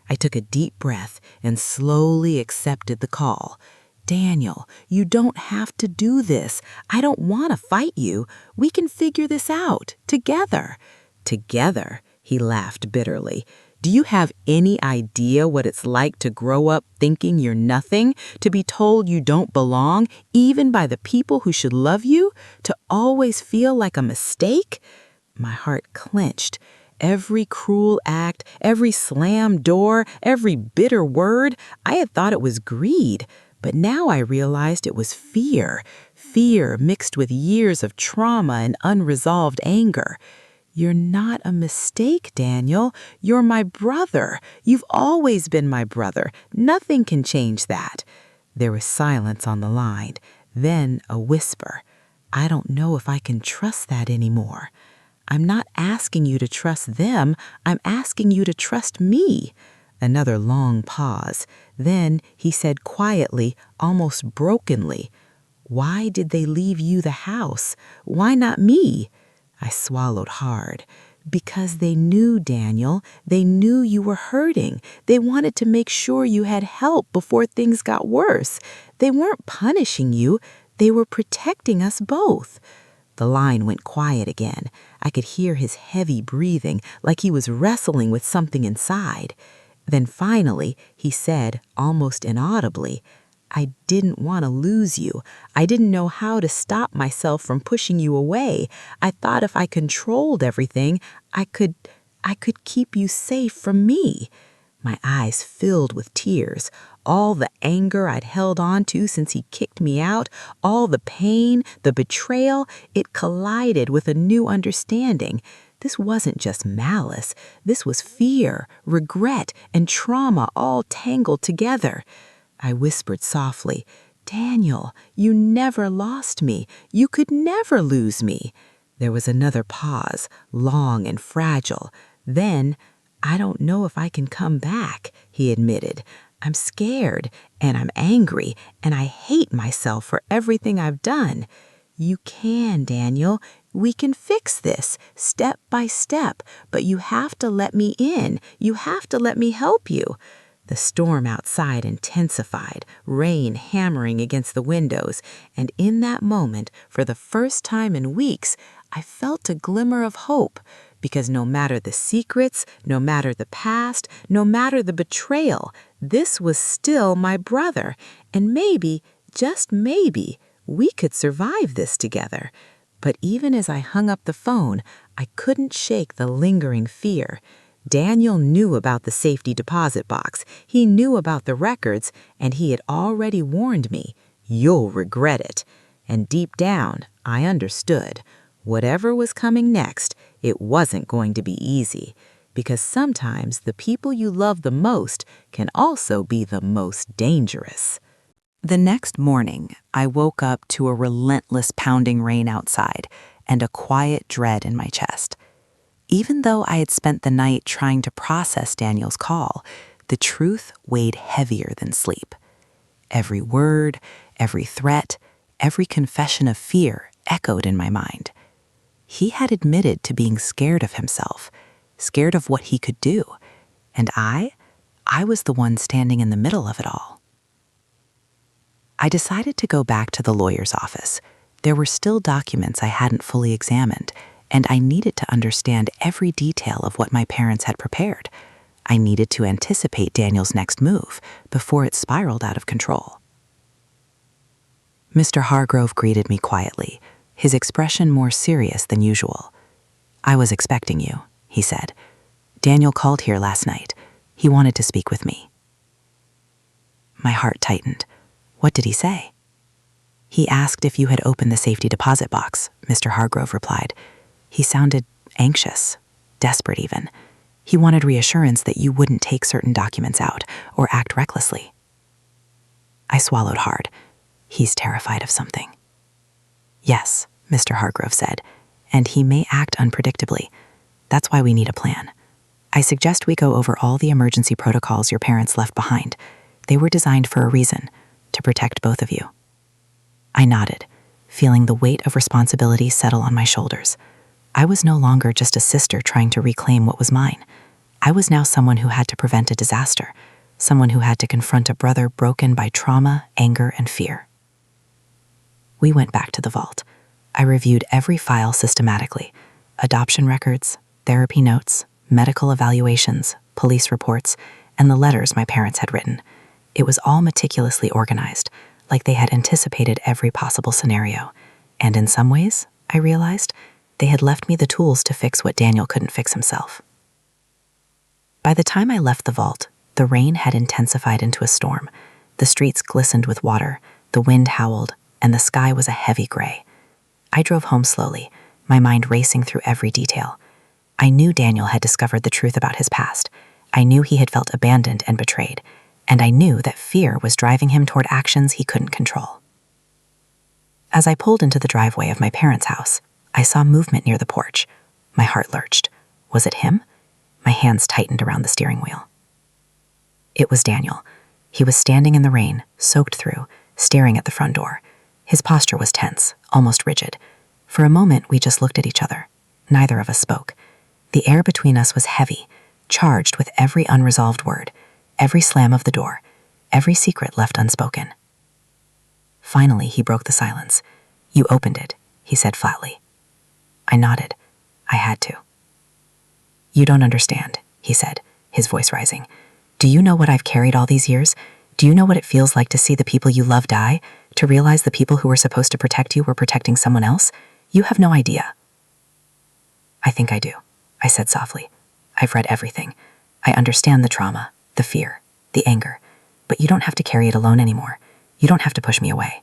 I took a deep breath and slowly accepted the call. "Daniel, you don't have to do this. I don't want to fight you. We can figure this out, together." "Together?" He laughed bitterly. "Do you have any idea what it's like to grow up thinking you're nothing, to be told you don't belong, even by the people who should love you, to always feel like a mistake?" My heart clenched. Every cruel act, every slammed door, every bitter word, I had thought it was greed. But now I realized it was fear. Fear mixed with years of trauma and unresolved anger. "You're not a mistake, Daniel. You're my brother. You've always been my brother. Nothing can change that." There was silence on the line, then a whisper. "I don't know if I can trust that anymore." "I'm not asking you to trust them. I'm asking you to trust me." Another long pause. Then he said quietly, almost brokenly, "Why did they leave you the house? Why not me?" I swallowed hard. "Because they knew, Daniel. They knew you were hurting. They wanted to make sure you had help before things got worse. They weren't punishing you. They were protecting us both." The line went quiet again. I could hear his heavy breathing, like he was wrestling with something inside. Then finally, he said, almost inaudibly, "I didn't want to lose you. I didn't know how to stop myself from pushing you away. I thought if I controlled everything, I could keep you safe from me." My eyes filled with tears. All the anger I'd held on to since he kicked me out, all the pain, the betrayal, it collided with a new understanding. This wasn't just malice. This was fear, regret, and trauma all tangled together. I whispered softly, "Daniel, you never lost me. You could never lose me." There was another pause, long and fragile. Then, "I don't know if I can come back," he admitted. "I'm scared, and I'm angry, and I hate myself for everything I've done." "You can, Daniel. We can fix this, step by step, but you have to let me in. You have to let me help you." The storm outside intensified, rain hammering against the windows, and in that moment, for the first time in weeks, I felt a glimmer of hope, because no matter the secrets, no matter the past, no matter the betrayal, this was still my brother, and maybe, just maybe, we could survive this together. But even as I hung up the phone, I couldn't shake the lingering fear. Daniel knew about the safety deposit box, he knew about the records, and he had already warned me, "You'll regret it." And deep down, I understood. Whatever was coming next, it wasn't going to be easy, because sometimes the people you love the most can also be the most dangerous. The next morning, I woke up to a relentless pounding rain outside and a quiet dread in my chest. Even though I had spent the night trying to process Daniel's call, the truth weighed heavier than sleep. Every word, every threat, every confession of fear echoed in my mind. He had admitted to being scared of himself, scared of what he could do, and I was the one standing in the middle of it all. I decided to go back to the lawyer's office. There were still documents I hadn't fully examined, and I needed to understand every detail of what my parents had prepared. I needed to anticipate Daniel's next move before it spiraled out of control. Mr. Hargrove greeted me quietly, his expression more serious than usual. "I was expecting you," he said. "Daniel called here last night. He wanted to speak with me." My heart tightened. "What did he say?" "He asked if you had opened the safety deposit box," Mr. Hargrove replied. "He sounded anxious, desperate even. He wanted reassurance that you wouldn't take certain documents out or act recklessly." I swallowed hard. "He's terrified of something." "Yes," Mr. Hargrove said, "and he may act unpredictably. That's why we need a plan. I suggest we go over all the emergency protocols your parents left behind. They were designed for a reason, to protect both of you." I nodded, feeling the weight of responsibility settle on my shoulders. I was no longer just a sister trying to reclaim what was mine. I was now someone who had to prevent a disaster, someone who had to confront a brother broken by trauma, anger, and fear. We went back to the vault. I reviewed every file systematically: adoption records, therapy notes, medical evaluations, police reports, and the letters my parents had written. It was all meticulously organized, like they had anticipated every possible scenario. And in some ways, I realized, they had left me the tools to fix what Daniel couldn't fix himself. By the time I left the vault, the rain had intensified into a storm. The streets glistened with water, the wind howled, and the sky was a heavy gray. I drove home slowly, my mind racing through every detail. I knew Daniel had discovered the truth about his past. I knew he had felt abandoned and betrayed. And I knew that fear was driving him toward actions he couldn't control. As I pulled into the driveway of my parents' house, I saw movement near the porch. My heart lurched. Was it him? My hands tightened around the steering wheel. It was Daniel. He was standing in the rain, soaked through, staring at the front door. His posture was tense, almost rigid. For a moment, we just looked at each other. Neither of us spoke. The air between us was heavy, charged with every unresolved word, every slam of the door, every secret left unspoken. Finally, he broke the silence. "You opened it," he said flatly. I nodded. I had to. "You don't understand," he said, his voice rising. "Do you know what I've carried all these years? Do you know what it feels like to see the people you love die? To realize the people who were supposed to protect you were protecting someone else? You have no idea." "I think I do," I said softly. "I've read everything. I understand the trauma, the fear, the anger, but you don't have to carry it alone anymore. You don't have to push me away."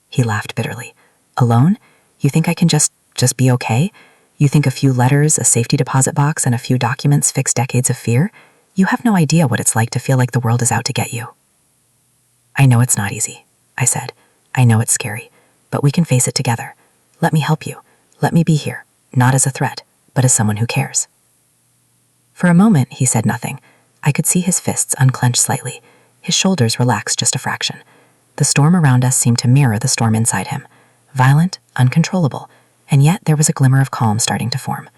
He laughed bitterly. "Alone? You think I can just be okay? You think a few letters, a safety deposit box, and a few documents fix decades of fear? You have no idea what it's like to feel like the world is out to get you." "I know it's not easy," I said. "I know it's scary, but we can face it together. Let me help you. Let me be here, not as a threat, but as someone who cares." For a moment, he said nothing. I could see his fists unclench slightly. His shoulders relaxed just a fraction. The storm around us seemed to mirror the storm inside him. Violent, uncontrollable, and yet there was a glimmer of calm starting to form.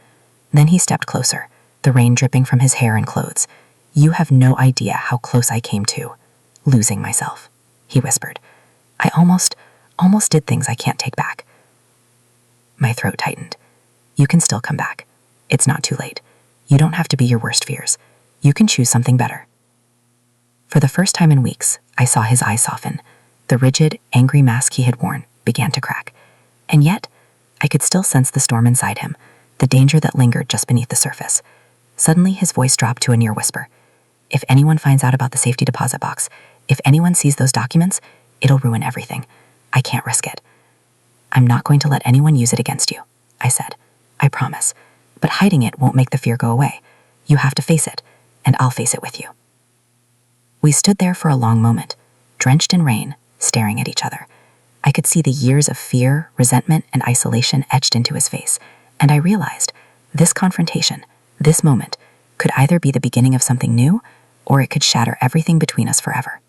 Then he stepped closer, the rain dripping from his hair and clothes. "You have no idea how close I came to losing myself," he whispered. "I almost did things I can't take back." My throat tightened. "You can still come back. It's not too late. You don't have to be your worst fears. You can choose something better." For the first time in weeks, I saw his eyes soften. The rigid, angry mask he had worn began to crack. And yet, I could still sense the storm inside him, the danger that lingered just beneath the surface. Suddenly, his voice dropped to a near whisper. "If anyone finds out about the safety deposit box, if anyone sees those documents, it'll ruin everything. I can't risk it." "I'm not going to let anyone use it against you," I said. "I promise. But hiding it won't make the fear go away. You have to face it, and I'll face it with you." We stood there for a long moment, drenched in rain, staring at each other. I could see the years of fear, resentment, and isolation etched into his face, and I realized this confrontation, this moment, could either be the beginning of something new, or it could shatter everything between us forever.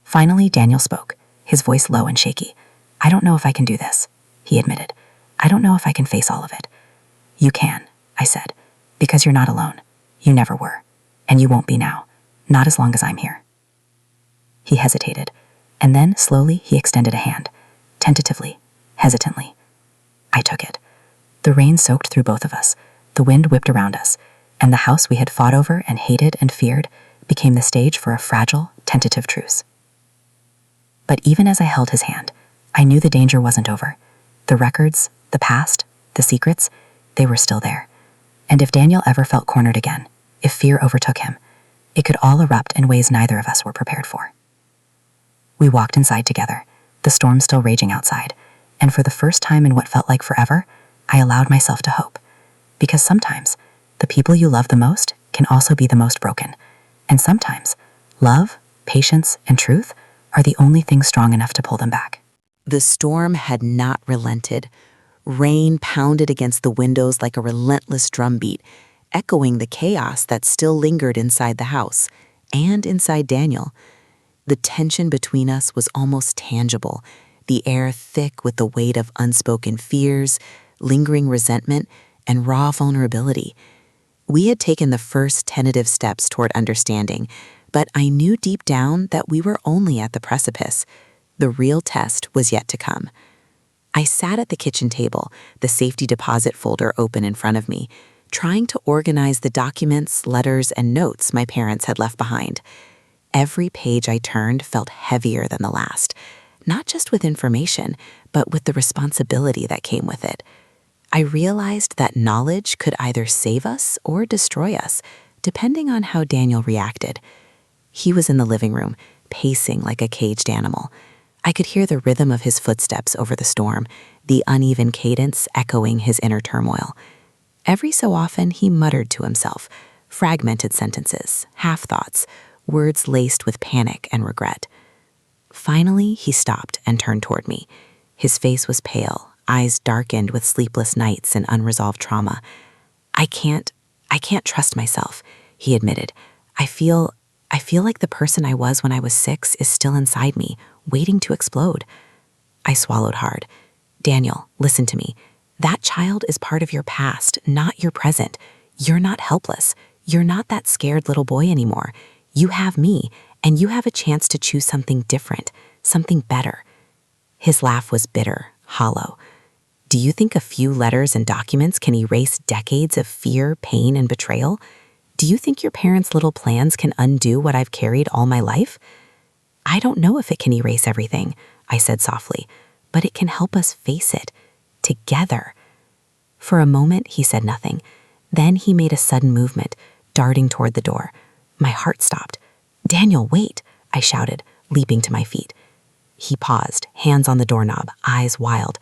Finally, Daniel spoke, his voice low and shaky. "I don't know if I can do this," he admitted. "I don't know if I can face all of it." "You can," I said, "because you're not alone. You never were. And you won't be now. Not as long as I'm here." He hesitated, and then, slowly, he extended a hand. Tentatively, hesitantly. I took it. The rain soaked through both of us. The wind whipped around us, and the house we had fought over and hated and feared became the stage for a fragile, tentative truce. But even as I held his hand, I knew the danger wasn't over. The records, the past, the secrets, they were still there. And if Daniel ever felt cornered again, if fear overtook him, it could all erupt in ways neither of us were prepared for. We walked inside together, the storm still raging outside, and for the first time in what felt like forever, I allowed myself to hope. Because sometimes, the people you love the most can also be the most broken. And sometimes, love, patience, and truth are the only things strong enough to pull them back. The storm had not relented. Rain pounded against the windows like a relentless drumbeat, echoing the chaos that still lingered inside the house and inside Daniel. The tension between us was almost tangible, the air thick with the weight of unspoken fears, lingering resentment, and raw vulnerability. We had taken the first tentative steps toward understanding, but I knew deep down that we were only at the precipice. The real test was yet to come. I sat at the kitchen table, the safety deposit folder open in front of me, trying to organize the documents, letters, and notes my parents had left behind. Every page I turned felt heavier than the last, not just with information, but with the responsibility that came with it. I realized that knowledge could either save us or destroy us, depending on how Daniel reacted. He was in the living room, pacing like a caged animal. I could hear the rhythm of his footsteps over the storm, the uneven cadence echoing his inner turmoil. Every so often, he muttered to himself, fragmented sentences, half-thoughts, words laced with panic and regret. Finally, he stopped and turned toward me. His face was pale, eyes darkened with sleepless nights and unresolved trauma. I can't trust myself, he admitted. I feel like the person I was when I was 6 is still inside me, waiting to explode. I swallowed hard. Daniel, listen to me. That child is part of your past, not your present. You're not helpless. You're not that scared little boy anymore. You have me, and you have a chance to choose something different, something better. His laugh was bitter, hollow. Do you think a few letters and documents can erase decades of fear, pain, and betrayal? Do you think your parents' little plans can undo what I've carried all my life? I don't know if it can erase everything, I said softly, but it can help us face it, together. For a moment, he said nothing. Then he made a sudden movement, darting toward the door. My heart stopped. Daniel, wait, I shouted, leaping to my feet. He paused, hands on the doorknob, eyes wild.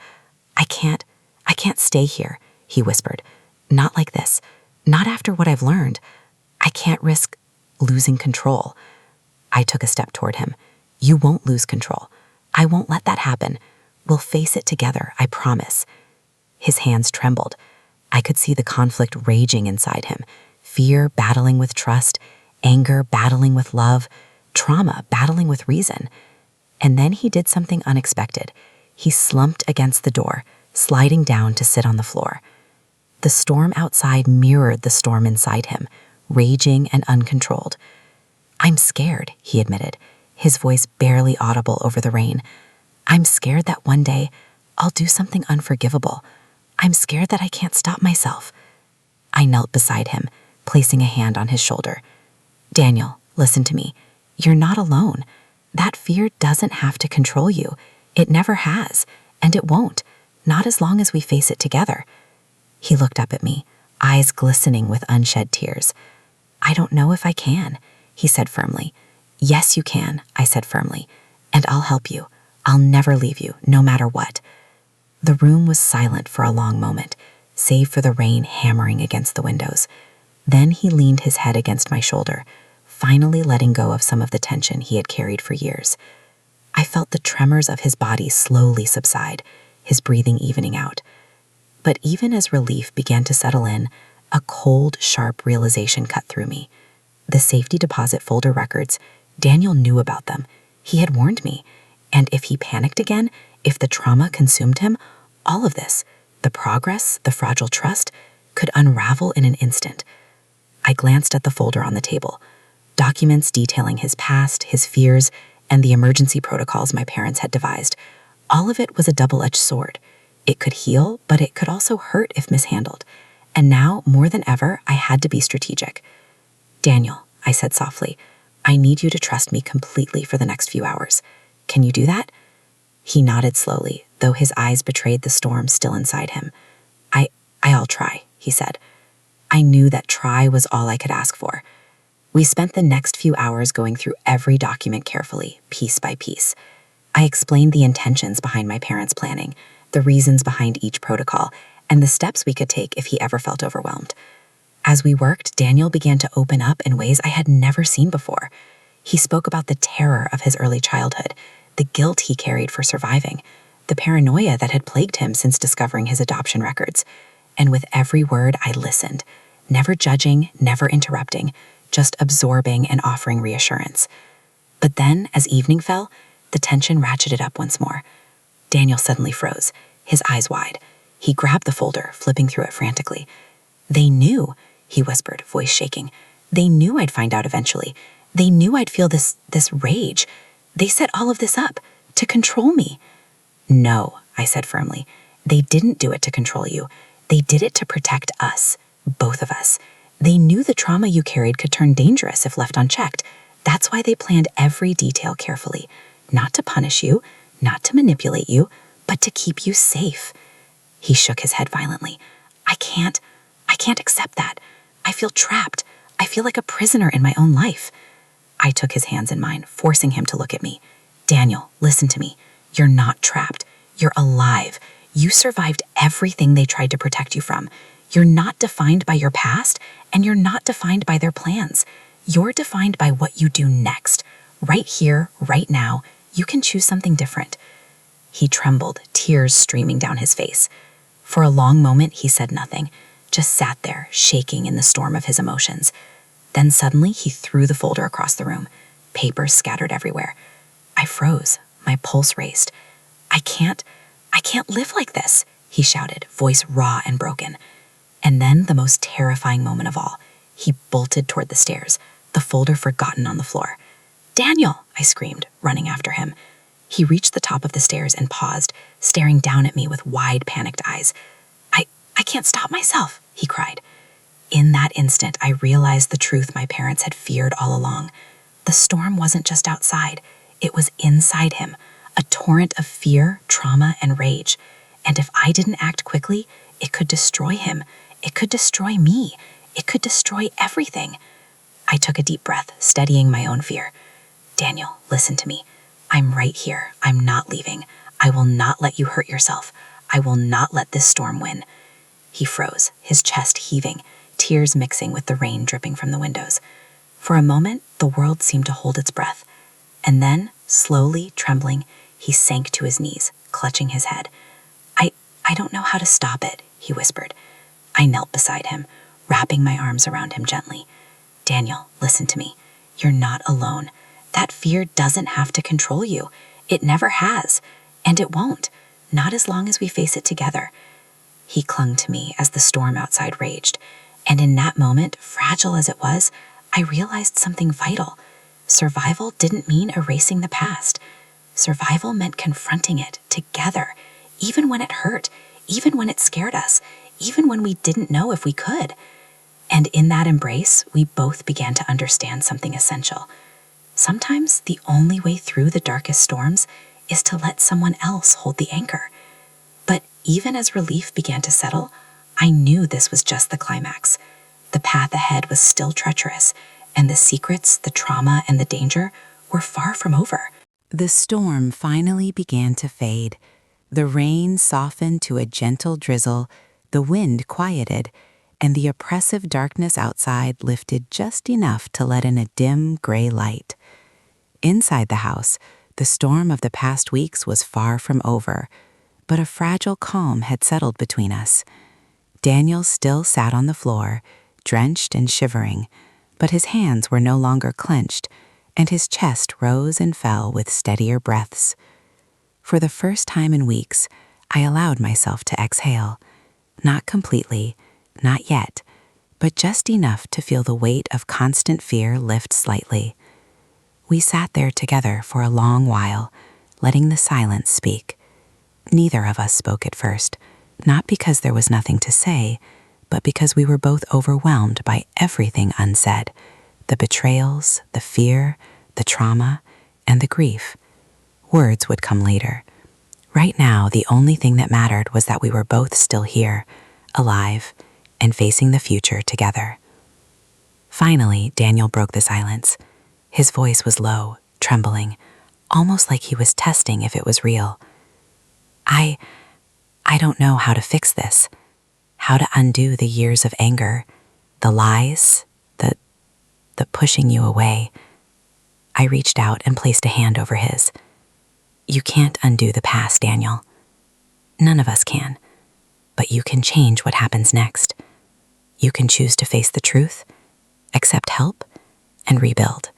I can't stay here, he whispered. Not like this. Not after what I've learned. I can't risk losing control. I took a step toward him. You won't lose control. I won't let that happen. We'll face it together, I promise. His hands trembled. I could see the conflict raging inside him. Fear battling with trust, anger battling with love, trauma battling with reason. And then he did something unexpected. He slumped against the door, sliding down to sit on the floor. The storm outside mirrored the storm inside him, raging and uncontrolled. I'm scared, he admitted, his voice barely audible over the rain. I'm scared that one day I'll do something unforgivable. I'm scared that I can't stop myself. I knelt beside him, placing a hand on his shoulder. Daniel, listen to me. You're not alone. That fear doesn't have to control you. It never has, and it won't, not as long as we face it together. He looked up at me, eyes glistening with unshed tears. I don't know if I can, he said firmly. Yes, you can, I said firmly, and I'll help you. I'll never leave you, no matter what. The room was silent for a long moment, save for the rain hammering against the windows. Then he leaned his head against my shoulder, finally letting go of some of the tension he had carried for years. I felt the tremors of his body slowly subside, his breathing evening out. But even as relief began to settle in, a cold, sharp realization cut through me. The safety deposit folder records, Daniel knew about them. He had warned me. And if he panicked again, if the trauma consumed him, all of this, the progress, the fragile trust, could unravel in an instant. I glanced at the folder on the table. Documents detailing his past, his fears, and the emergency protocols my parents had devised. All of it was a double-edged sword. It could heal, but it could also hurt if mishandled. And now, more than ever, I had to be strategic. Daniel, I said softly, I need you to trust me completely for the next few hours. Can you do that? He nodded slowly, though his eyes betrayed the storm still inside him. I'll try, he said. I knew that try was all I could ask for. We spent the next few hours going through every document carefully, piece by piece. I explained the intentions behind my parents' planning, the reasons behind each protocol, and the steps we could take if he ever felt overwhelmed. As we worked, Daniel began to open up in ways I had never seen before. He spoke about the terror of his early childhood, the guilt he carried for surviving, the paranoia that had plagued him since discovering his adoption records. And with every word, I listened, never judging, never interrupting, just absorbing and offering reassurance. But then, as evening fell, the tension ratcheted up once more. Daniel suddenly froze, his eyes wide. He grabbed the folder, flipping through it frantically. They knew, he whispered, voice shaking. They knew I'd find out eventually. They knew I'd feel this rage. They set all of this up to control me. No, I said firmly. They didn't do it to control you. They did it to protect us, both of us. They knew the trauma you carried could turn dangerous if left unchecked. That's why they planned every detail carefully. Not to punish you, not to manipulate you, but to keep you safe. He shook his head violently. I can't accept that. I feel trapped. I feel like a prisoner in my own life. I took his hands in mine, forcing him to look at me. Daniel, listen to me. You're not trapped. You're alive. You survived everything they tried to protect you from. You're not defined by your past, and you're not defined by their plans. You're defined by what you do next. Right here, right now, you can choose something different. He trembled, tears streaming down his face. For a long moment, he said nothing, just sat there, shaking in the storm of his emotions. Then suddenly, he threw the folder across the room. Papers scattered everywhere. I froze. My pulse raced. I can't live like this, he shouted, voice raw and broken. And then the most terrifying moment of all. He bolted toward the stairs, the folder forgotten on the floor. Daniel, I screamed, running after him. He reached the top of the stairs and paused, staring down at me with wide, panicked eyes. I can't stop myself, he cried. In that instant, I realized the truth my parents had feared all along. The storm wasn't just outside. It was inside him, a torrent of fear, trauma, and rage. And if I didn't act quickly, it could destroy him. It could destroy me. It could destroy everything. I took a deep breath, steadying my own fear. Daniel, listen to me. I'm right here. I'm not leaving. I will not let you hurt yourself. I will not let this storm win. He froze, his chest heaving, tears mixing with the rain dripping from the windows. For a moment, the world seemed to hold its breath. And then, slowly, trembling, he sank to his knees, clutching his head. I don't know how to stop it, he whispered. I knelt beside him, wrapping my arms around him gently. Daniel, listen to me. You're not alone. That fear doesn't have to control you. It never has. And it won't. Not as long as we face it together. He clung to me as the storm outside raged. And in that moment, fragile as it was, I realized something vital. Survival didn't mean erasing the past. Survival meant confronting it together, even when it hurt, even when it scared us, even when we didn't know if we could. And in that embrace, we both began to understand something essential. Sometimes the only way through the darkest storms is to let someone else hold the anchor. But even as relief began to settle, I knew this was just the climax. The path ahead was still treacherous, and the secrets, the trauma, and the danger were far from over. The storm finally began to fade. The rain softened to a gentle drizzle, the wind quieted, and the oppressive darkness outside lifted just enough to let in a dim, gray light. Inside the house, the storm of the past weeks was far from over, but a fragile calm had settled between us. Daniel still sat on the floor, drenched and shivering, but his hands were no longer clenched, and his chest rose and fell with steadier breaths. For the first time in weeks, I allowed myself to exhale. Not completely, not yet, but just enough to feel the weight of constant fear lift slightly. We sat there together for a long while, letting the silence speak. Neither of us spoke at first, not because there was nothing to say, but because we were both overwhelmed by everything unsaid, the betrayals, the fear, the trauma, and the grief. Words would come later. Right now, the only thing that mattered was that we were both still here, alive, and facing the future together. Finally, Daniel broke the silence. His voice was low, trembling, almost like he was testing if it was real. I don't know how to fix this, how to undo the years of anger, the lies, the pushing you away. I reached out and placed a hand over his. You can't undo the past, Daniel. None of us can. But you can change what happens next. You can choose to face the truth, accept help, and rebuild.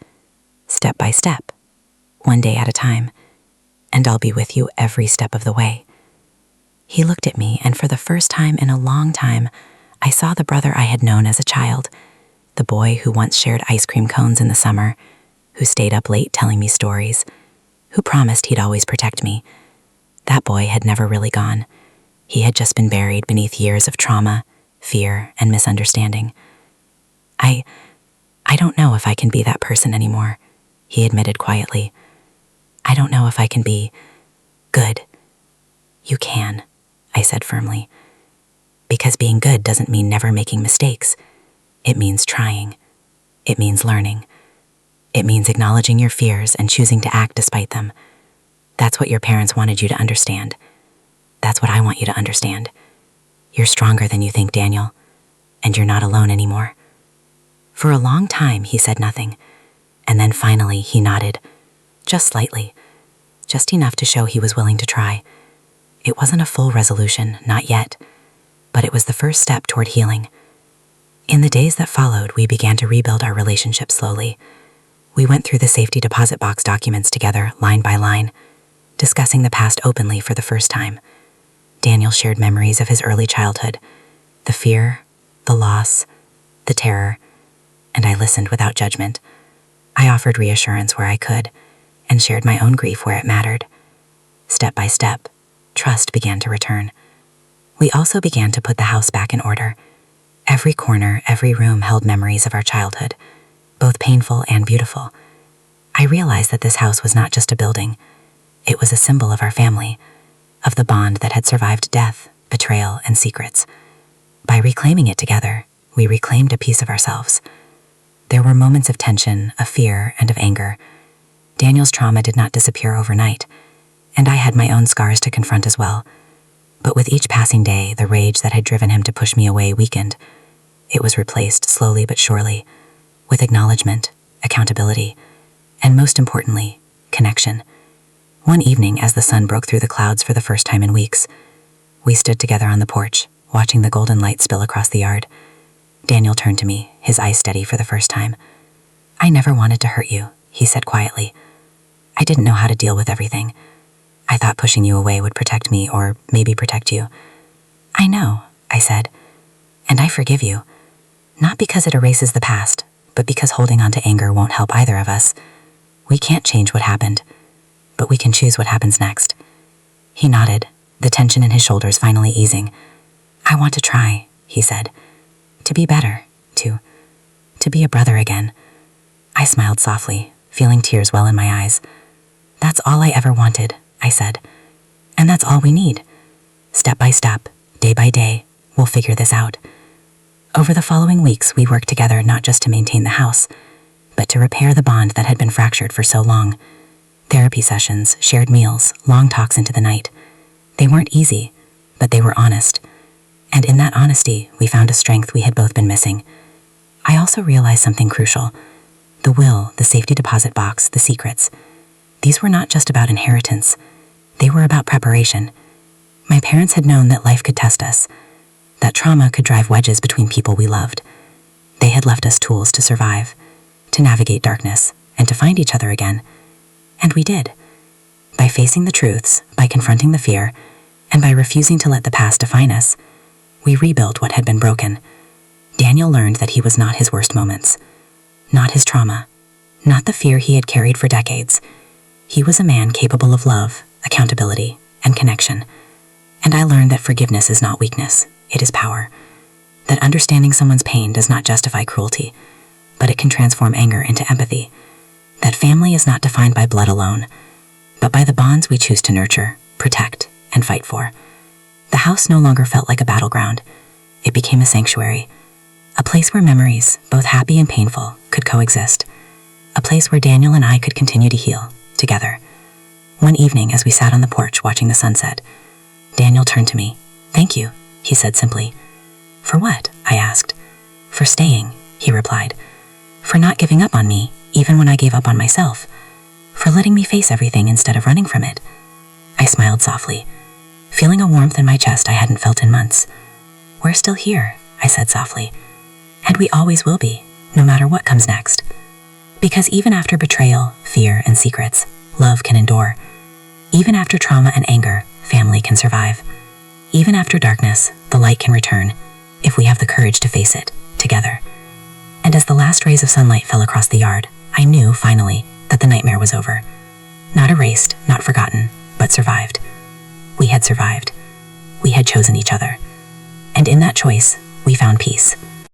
Step by step, one day at a time. And I'll be with you every step of the way. He looked at me, and for the first time in a long time, I saw the brother I had known as a child, the boy who once shared ice cream cones in the summer, who stayed up late telling me stories, who promised he'd always protect me. That boy had never really gone. He had just been buried beneath years of trauma, fear, and misunderstanding. I don't know if I can be that person anymore, he admitted quietly. I don't know if I can be good. You can, I said firmly. Because being good doesn't mean never making mistakes. It means trying. It means learning. It means acknowledging your fears and choosing to act despite them. That's what your parents wanted you to understand. That's what I want you to understand. You're stronger than you think, Daniel. and you're not alone anymore." For a long time, he said nothing, and then finally he nodded, just slightly, just enough to show he was willing to try. It wasn't a full resolution, not yet, but it was the first step toward healing. In the days that followed, we began to rebuild our relationship slowly. We went through the safety deposit box documents together, line by line, discussing the past openly for the first time. Daniel shared memories of his early childhood, the fear, the loss, the terror, and I listened without judgment. I offered reassurance where I could, and shared my own grief where it mattered. Step by step, trust began to return. We also began to put the house back in order. Every corner, every room held memories of our childhood, both painful and beautiful. I realized that this house was not just a building. It was a symbol of our family, of the bond that had survived death, betrayal, and secrets. By reclaiming it together, we reclaimed a piece of ourselves. There were moments of tension, of fear, and of anger. Daniel's trauma did not disappear overnight, and I had my own scars to confront as well. But with each passing day, the rage that had driven him to push me away weakened. It was replaced slowly but surely, with acknowledgement, accountability, and most importantly, connection. One evening, as the sun broke through the clouds for the first time in weeks, we stood together on the porch, watching the golden light spill across the yard. Daniel turned to me, his eyes steady for the first time. "I never wanted to hurt you," he said quietly. "I didn't know how to deal with everything. I thought pushing you away would protect me, or maybe protect you." "I know," I said, "and I forgive you. Not because it erases the past, but because holding on to anger won't help either of us. We can't change what happened, but we can choose what happens next." He nodded, the tension in his shoulders finally easing. "I want to try," he said. "To be better, to be a brother again." I smiled softly, feeling tears well in my eyes. "That's all I ever wanted," I said. "And that's all we need. Step by step, day by day, we'll figure this out." Over the following weeks, we worked together not just to maintain the house, but to repair the bond that had been fractured for so long. Therapy sessions, shared meals, long talks into the night. They weren't easy, but they were honest. And in that honesty, we found a strength we had both been missing. I also realized something crucial. The will, the safety deposit box, the secrets. These were not just about inheritance. They were about preparation. My parents had known that life could test us, that trauma could drive wedges between people we loved. They had left us tools to survive, to navigate darkness, and to find each other again. And we did. By facing the truths, by confronting the fear, and by refusing to let the past define us, we rebuilt what had been broken. Daniel learned that he was not his worst moments, not his trauma, not the fear he had carried for decades. He was a man capable of love, accountability, and connection. And I learned that forgiveness is not weakness, it is power. That understanding someone's pain does not justify cruelty, but it can transform anger into empathy. That family is not defined by blood alone, but by the bonds we choose to nurture, protect, and fight for. The house no longer felt like a battleground. It became a sanctuary, a place where memories, both happy and painful, could coexist. A place where Daniel and I could continue to heal, together. One evening, as we sat on the porch watching the sunset, Daniel turned to me. "Thank you," he said simply. "For what?" I asked. "For staying," he replied. "For not giving up on me, even when I gave up on myself. For letting me face everything instead of running from it." I smiled softly, feeling a warmth in my chest I hadn't felt in months. "We're still here," I said softly. "And we always will be, no matter what comes next. Because even after betrayal, fear, and secrets, love can endure. Even after trauma and anger, family can survive. Even after darkness, the light can return, if we have the courage to face it, together." And as the last rays of sunlight fell across the yard, I knew, finally, that the nightmare was over. Not erased, not forgotten, but survived. We had survived. We had chosen each other. And in that choice, we found peace.